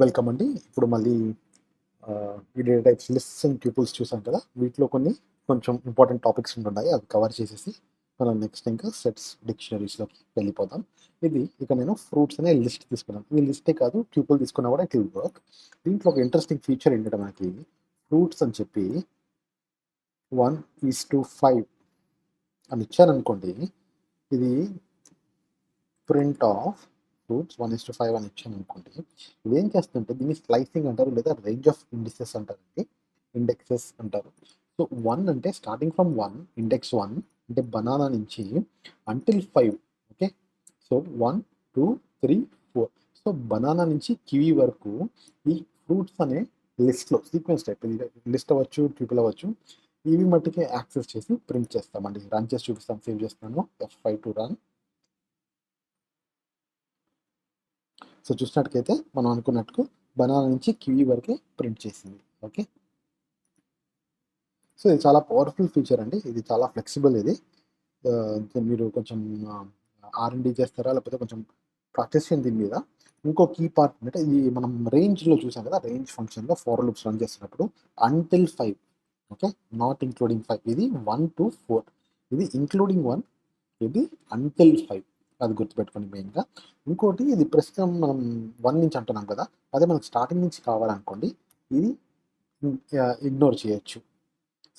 Welcome అండి. ఇప్పుడు మళ్ళీ ఈ డేటా టైప్స్ లిస్ట్స్ అండ్ ట్యూపుల్స్ చూసాం కదా. వీటిలో కొంచెం ఇంపార్టెంట్ టాపిక్స్ ఉంటున్నాయి. అవి కవర్ చేసేసి మనం నెక్స్ట్ ఇంకా సెట్స్ డిక్షనరీస్లోకి వెళ్ళిపోదాం. ఇక నేను ఫ్రూట్స్ అనే లిస్ట్ తీసుకున్నాను. ఈ లిస్టే కాదు, ట్యూపుల్ తీసుకున్నా కూడా ఇట్ విల్ వర్క్. దీంట్లో ఒక ఇంట్రెస్టింగ్ ఫీచర్ ఏంటంటే మనకి ఫ్రూట్స్ అని చెప్పి 1:5 అని ఇచ్చారనుకోండి. ఇది ప్రింట్ ఆఫ్ ఫ్రూట్స్ 1:5 అని ఇచ్చాను అనుకోండి. ఇది ఏం చేస్తుంటే దీన్ని స్లైసింగ్ అంటారు, లేదా రేంజ్ ఆఫ్ ఇండిసెస్ అంటారండి, ఇండెక్సెస్ అంటారు. సో 1 అంటే స్టార్టింగ్ ఫ్రమ్ 1, ఇండెక్స్ 1 అంటే బనానా నుంచి until 5. Okay, so 1, 2, 3, 4. So banana నుంచి కివీ వరకు ఈ ఫ్రూట్స్ అనే లిస్ట్లో సీక్వెన్స్ టైప్, ఇది లిస్ట్ అవ్వచ్చు, ట్యూపుల్ అవ్వచ్చు, ఇవి మట్టుకే యాక్సెస్ చేసి ప్రింట్ చేస్తామండి. రన్ చేసి చూపిస్తాం. సేవ్ చేస్తున్నాను, F5 టు రన్. సో చూసినట్టుకైతే మనం అనుకున్నట్టు బనానా నుంచి కివీ వరకే ప్రింట్ చేసింది. ఓకే, సో ఇది చాలా పవర్ఫుల్ ఫీచర్ అండి. ఇది చాలా ఫ్లెక్సిబుల్. ఇది మీరు కొంచెం R&D చేస్తారా, లేకపోతే కొంచెం ప్రాక్టీస్ చేయండి దీని మీద. ఇంకో కీ పార్ట్ అంటే ఇది మనం రేంజ్లో చూసాం కదా. రేంజ్ ఫంక్షన్లో ఫార్ లూప్స్ రన్ చేస్తున్నప్పుడు అంటిల్ 5, ఓకే, నాట్ ఇంక్లూడింగ్ 5. ఇది 1 to 4, ఇది ఇంక్లూడింగ్ 1, ఇది అంటిల్ 5. అది గుర్తుపెట్టుకోండి మెయిన్గా. ఇంకోటి, ఇది ప్రస్తుతం మనం 1 నుంచి అంటున్నాం కదా, అదే మనకు స్టార్టింగ్ నుంచి కావాలనుకోండి, ఇది ఇగ్నోర్ చేయొచ్చు.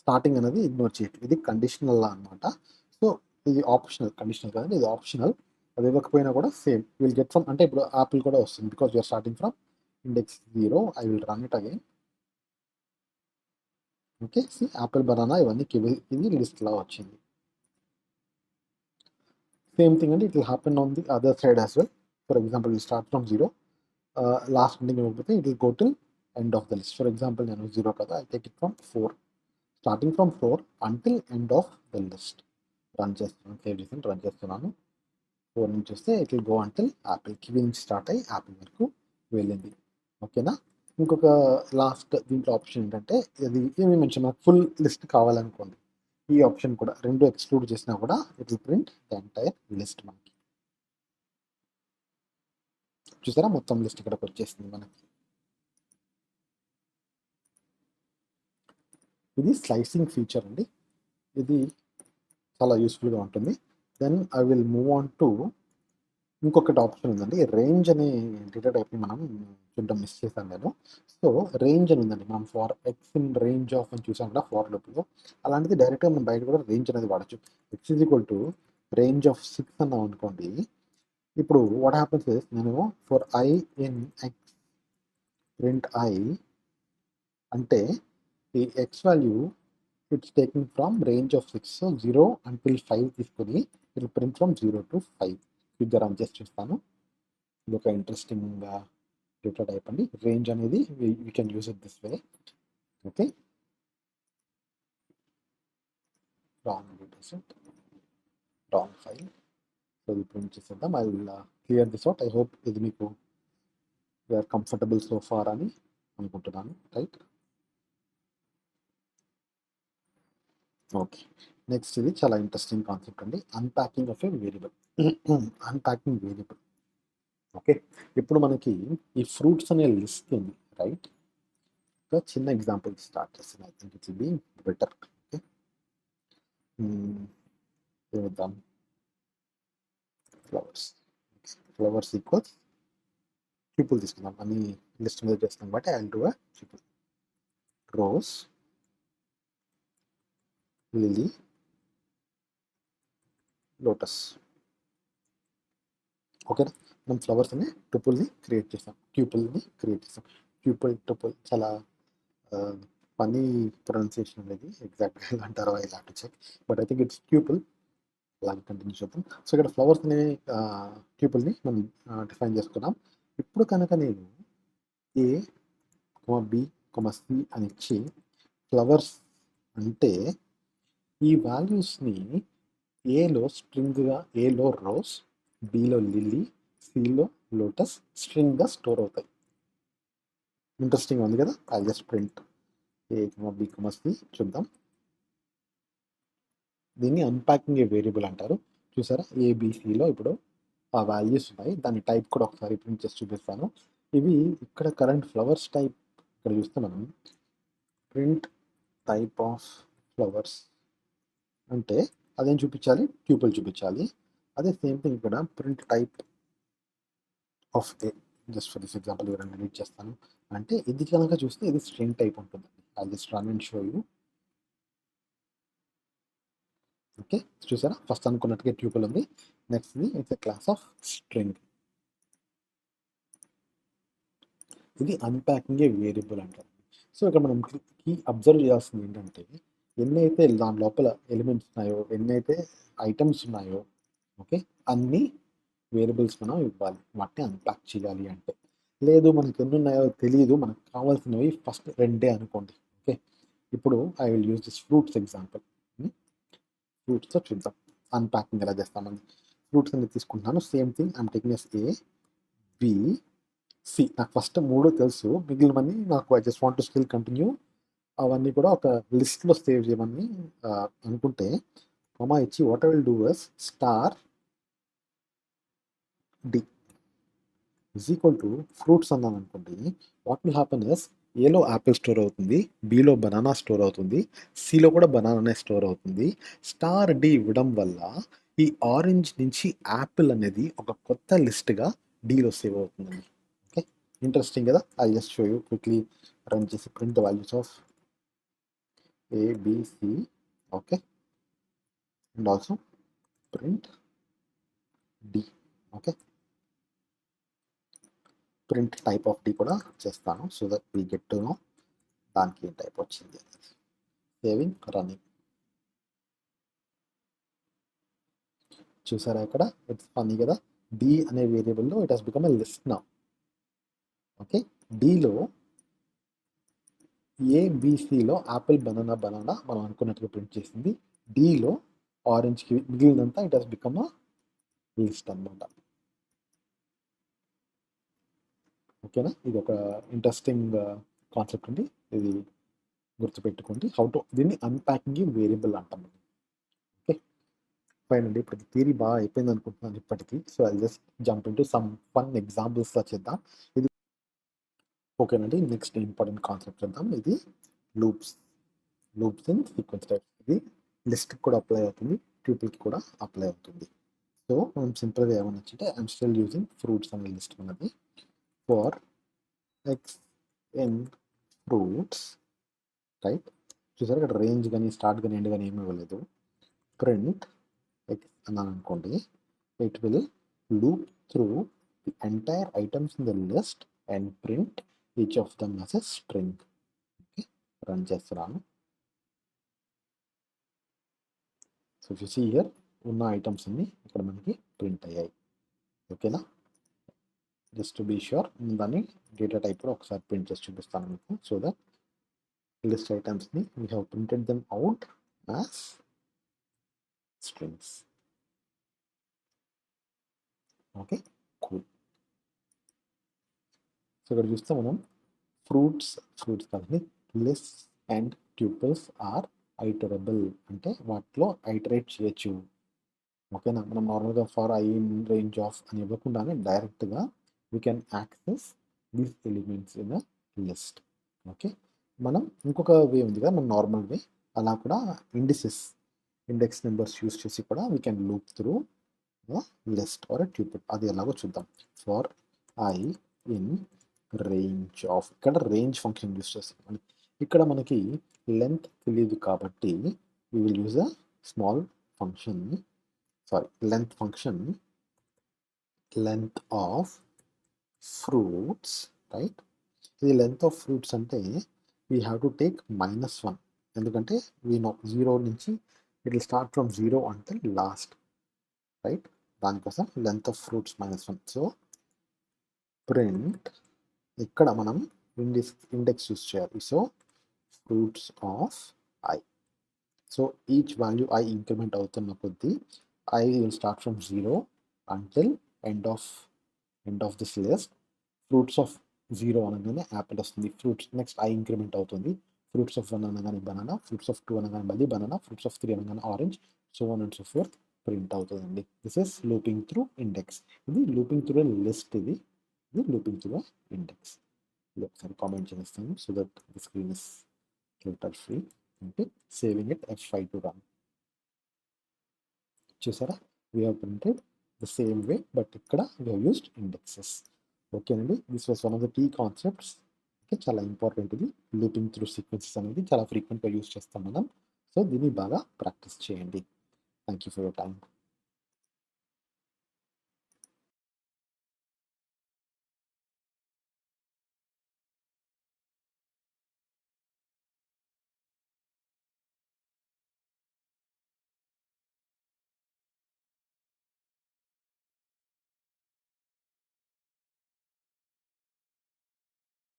స్టార్టింగ్ అనేది ఇగ్నోర్ చేయొచ్చు. ఇది కండిషనల్ అనమాట. సో ఇది ఆప్షనల్, కండిషనల్ కదండి, ఇది ఆప్షనల్. అది ఇవ్వకపోయినా కూడా సేమ్ విల్ గెట్ ఫ్రమ్, అంటే ఇప్పుడు యాపిల్ కూడా వస్తుంది, because you're starting from index 0. I will run it again. Okay, C apple, banana ఇవన్నీ ఇది లిస్ట్లో వచ్చింది. సేమ్ థింగ్ అండి, it will happen on the other side as well. For example will start from 0, last ending ఇవ్వకపోతే it will go till end of the list. For example నేను 0 కదా, I take it from 4, starting from 4 until end of the list. Run చేస్తున్నాను, save చేసి run చేస్తున్నాను. 4 నుంచి వస్తే it will go until Apple. Kiwi నుంచి start అయ్యి Apple వరకు వెళ్ళింది. ఓకేనా. ఇంకొక లాస్ట్ దీంట్లో ఆప్షన్ ఏంటంటే, ఇది ఏమి మెన్షన్, మనకు ఫుల్ లిస్ట్ కావాలనుకోండి, ఈ ఆప్షన్ కూడా రెండు ఎక్స్క్లూడ్ చేసినా కూడా it will print the entire list. మనకి చూసారా, మొత్తం లిస్ట్ ఇక్కడికి వచ్చేసింది మనకి. ఇది స్లైసింగ్ ఫీచర్ అండి. ఇది చాలా యూస్ఫుల్గా ఉంటుంది. Then I will move on to ఇంకొకటి ఆప్షన్ ఉందండి. రేంజ్ అనే డేటా టైప్ని మనం చూడడం మిస్ చేశాను నేను. సో రేంజ్ అని ఉందండి. మనం for x in range of అని చూసాం కదా ఫార్ లూప్లో. అలాంటిది డైరెక్ట్గా మనం బయట కూడా రేంజ్ అనేది వాడచ్చు. X is equal to range of 6 అన్నాం అనుకోండి. ఇప్పుడు వాట్ హ్యాపన్స్ ఇస్, నేను for I in X print I అంటే ఈ X value it's taking from range of 6. So 0 until 5 తీసుకొని ఇట్ ప్రింట్ ఫ్రమ్ 0 to 5. క్విక్గా రన్ చేసి చూస్తాను. ఇది ఒక ఇంట్రెస్టింగ్ డేటా టైప్ అండి. రేంజ్ అనేది we can use it this way. Okay, wrong data set, wrong file. So ఇది print చేసేద్దాం. I will clear this out. I hope ఇది మీకు వీఆర్ కంఫర్టబుల్ సో ఫార్ అని అనుకుంటున్నాను. Right, okay. నెక్స్ట్, ఇది చాలా ఇంట్రెస్టింగ్ కాన్సెప్ట్ అండి, unpacking of A variable. Unpacking variable. Okay, ఇప్పుడు మనకి ఈ ఫ్రూట్స్ అనే లిస్ట్ ఉంది, రైట్. ఒక చిన్న ఎగ్జాంపుల్ స్టార్ట్ చేస్తాను. I think it will be better. Okay, ఏమిద్దాం, ఫ్లవర్స్ ఈక్వల్స్ ట్యూపుల్ తీసుకుందాం అని లిస్ట్ మీద చేస్తాం కాబట్టి I will do a tuple. Rose, lily, lotus. ఓకేనా, మనం ఫ్లవర్స్ అనే ట్యూపుల్ని క్రియేట్ చేస్తాం. ట్యూపుల్ చాలా ఫన్నీ ప్రొనౌన్సియేషన్ అనేది, ఎగ్జాక్ట్గా ఎలా అంటారో I have to check, but I think it's tuple. అలాగే కంటిన్యూ చేద్దాం. సో ఇక్కడ ఫ్లవర్స్ అనే ట్యూపుల్ని మనం డిఫైన్ చేసుకున్నాం. ఇప్పుడు కనుక నేను ఏ, బి, సి అని ఇచ్చి ఫ్లవర్స్ అంటే ఈ వాల్యూస్ని ఏలో స్ట్రింగ్గా, ఏలో రోజ్, బిలో లిల్లీ, సిలో లోటస్ స్ట్రింగ్గా స్టోర్ అవుతాయి. ఇంట్రెస్టింగ్ ఉంది కదా. I just print A, B, C. చూద్దాం. దీన్ని అన్ప్యాకింగ్ ఏ వేరియబుల్ అంటారు. చూసారా, ఏబిసిలో ఇప్పుడు ఆ వాల్యూస్ ఉన్నాయి. దాని టైప్ కూడా ఒకసారి ప్రింట్ చేసి చూపిస్తాను. ఇవి ఇక్కడ కరెంట్ ఫ్లవర్స్ టైప్ ఇక్కడ చూస్తే మనం ప్రింట్ టైప్ ఆఫ్ ఫ్లవర్స్ అంటే అదేం చూపించాలి, ట్యూపుల్ చూపించాలి. అదే సేమ్ థింగ్ ఇక్కడ print type of A, just for this example ఎవరైనా రీడ్ చేస్తాను అంటే ఇది కనుక చూస్తే ఇది స్ట్రింగ్ టైప్ ఉంటుంది. I just run and show you. Okay, చూసారా ఫస్ట్ అనుకున్నట్టుగా ట్యూపుల్ ఉంది. Next it's a class of string. ఇది అన్ప్యాకింగ్ ఏ వేరియబుల్ అంటారు. సో ఇక్కడ మనం కీ అబ్జర్వ్ చేయాల్సింది ఏంటంటే ఎన్నైతే దాని లోపల ఎలిమెంట్స్ ఉన్నాయో, ఎన్నైతే ఐటమ్స్ ఉన్నాయో, ఓకే, అన్ని వేరియబుల్స్ మనం ఇవ్వాలి వాటిని అన్ప్యాక్ చేయాలి అంటే. లేదు మనకి ఎన్ని ఉన్నాయో తెలియదు, మనకు కావాల్సినవి ఫస్ట్ రెండే అనుకోండి. ఓకే, ఇప్పుడు I will use this fruits example. ఫ్రూట్స్తో చూద్దాం అన్ప్యాకింగ్ ఎలా చేస్తామని. ఫ్రూట్స్ అనేది తీసుకుంటున్నాను, same thing I'm taking as A B C. నాకు ఫస్ట్ 3 తెలుసు, మిగిలినవన్నీ నాకు I just want to still continue. అవన్నీ కూడా ఒక లిస్ట్లో సేవ్ చేయమని అనుకుంటే కొమా ఇచ్చి what I will do is star D is equal to fruits అన్నాను అనుకోండి. వాట్ విల్ హ్యాపన్ ఇస్ ఏలో యాపిల్ స్టోర్ అవుతుంది, బిలో బనానా స్టోర్ అవుతుంది, సిలో కూడా బనానానే స్టోర్ అవుతుంది. స్టార్ డి ఇవ్వడం వల్ల ఈ ఆరెంజ్ నుంచి యాపిల్ అనేది ఒక కొత్త లిస్ట్గా డీలో సేవ్ అవుతుందండి. ఓకే, ఇంట్రెస్టింగ్ కదా. I just show you quickly run చేసి print the values of ABC. Okay, and also print D. Okay, print type of D కూడా చేస్తాను so that we get to know దానికి ఏం టైప్ వచ్చింది. Saving, running. చూసారా ఇక్కడ it's funny కదా. D అనే వేరియబుల్లో it has become a list now. Okay, డిలో ఏబిసిలో యాపిల్ బనానా బనానా మనం అనుకున్నట్టుగా ప్రింట్ చేసింది. డిలో ఆరెంజ్కి మిగిలినంతా it has become a list అనమాట. ఓకేనా, ఇది ఒక ఇంట్రెస్టింగ్ కాన్సెప్ట్ అండి, ఇది గుర్తుపెట్టుకోండి. హౌ టు దీన్ని అన్ప్యాకింగ్ వేరియబుల్ అంటాం. ఓకే ఫైన్ అండి, ఇప్పుడు థియరీ బాగా అయిపోయింది అనుకుంటున్నాను ఇప్పటికీ. So I just jump into some fun ఎగ్జాంపుల్స్తో చేద్దాం. ఇది ఓకేనండి. నెక్స్ట్ ఇంపార్టెంట్ కాన్సెప్ట్ చేద్దాం. ఇది లూప్స్ ఇన్ సీక్వెన్స్ టైప్. ఇది లిస్ట్కి కూడా అప్లై అవుతుంది, ట్యూపుల్కి కూడా అప్లై అవుతుంది. సో మనం సింపుల్గా ఏమన్నా అంటే ఐఎమ్ స్టిల్ యూజింగ్ ఫ్రూట్స్ అనే లిస్ట్ ఉన్నది. For X in fruits right. చూసారు ఇక్కడ రేంజ్ కానీ స్టార్ట్ కానీ ఎండ్ కానీ ఏమి ఇవ్వలేదు. ప్రింట్ ఎక్స్ అన్నాను అనుకోండి, it will loop through the entire items in the list and print each of them as a string. Okay, run చేస్తున్నాను. సో యు సీ హియర్ ఉన్న ఐటమ్స్ అన్ని ఇక్కడ మనకి ప్రింట్ అయ్యాయి. ఓకేనా, జస్ట్ టు బీ ష్యూర్ దాన్ని డేటా టైప్ కూడా ఒకసారి ప్రింట్ చేసి చూపిస్తాను మీకు. సో దట్ లిస్ట్ ఐటమ్స్ని we have printed them out as strings. Okay cool. So ఇక్కడ చూస్తే మనం ఫ్రూట్స్ కాదండి, లిస్ట్ అండ్ ట్యూపుల్స్ ఆర్ ఐటరబుల్ అంటే వాటిలో ఐటరేట్ చేయొచ్చు. ఓకేనా, మనం నార్మల్గా for I in range of అని ఇవ్వకుండానే డైరెక్ట్గా we can access these elements in a list. Okay, మనం ఇంకొక వే ఉంది కదా మన నార్మల్ వే, అలా కూడా ఇండెక్స్ నెంబర్స్ యూస్ చేసి కూడా we can loop through list or a tuple. అది ఎలాగో చూద్దాం. For I in range of, ఇక్కడ రేంజ్ ఫంక్షన్ యూస్ చేస్తాం. ఇక్కడ మనకి లెంత్ తెలియదు కాబట్టి we will use a small function, length function, length of fruits, right? The length of fruits ante we have to take -1 ఎందుకంటే we know 0 నుంచి it will start from 0 until last, right? దానికోసం length of fruits -1. So print ఇక్కడ మనం index use చేయాలి. So fruits of I. So each value I increment అవుతున్న కొద్దీ I will start from 0 until end of this list. Fruits of 0 అనగానే Apple వస్తుంది, fruits next I increment అవుతుంది. Fruits of 1 అనగానే banana, fruits of 2 అనగానే మళ్ళీ banana, fruits of 3 అనగానే orange, so on and so forth print అవుతుందండి. This is looping through index. ఇది looping through list. ఇది ఇది లూపింగ్ త్రూ ఇండెక్స్. ఇది ఒకసారి కామెంట్ చేస్తాను so that the screen is clutter free. అంటే saving it F5 to run. చూసారా, we have printed the same way but ఇక్కడ we have used indexes. ఓకేనండి, this was one of the key concepts. Okay, చాలా important ఇది. Looping through sequences అనేది చాలా ఫ్రీక్వెంట్గా use చేస్తాం మనం. సో దీన్ని బాగా ప్రాక్టీస్ చేయండి. Thank you for your time.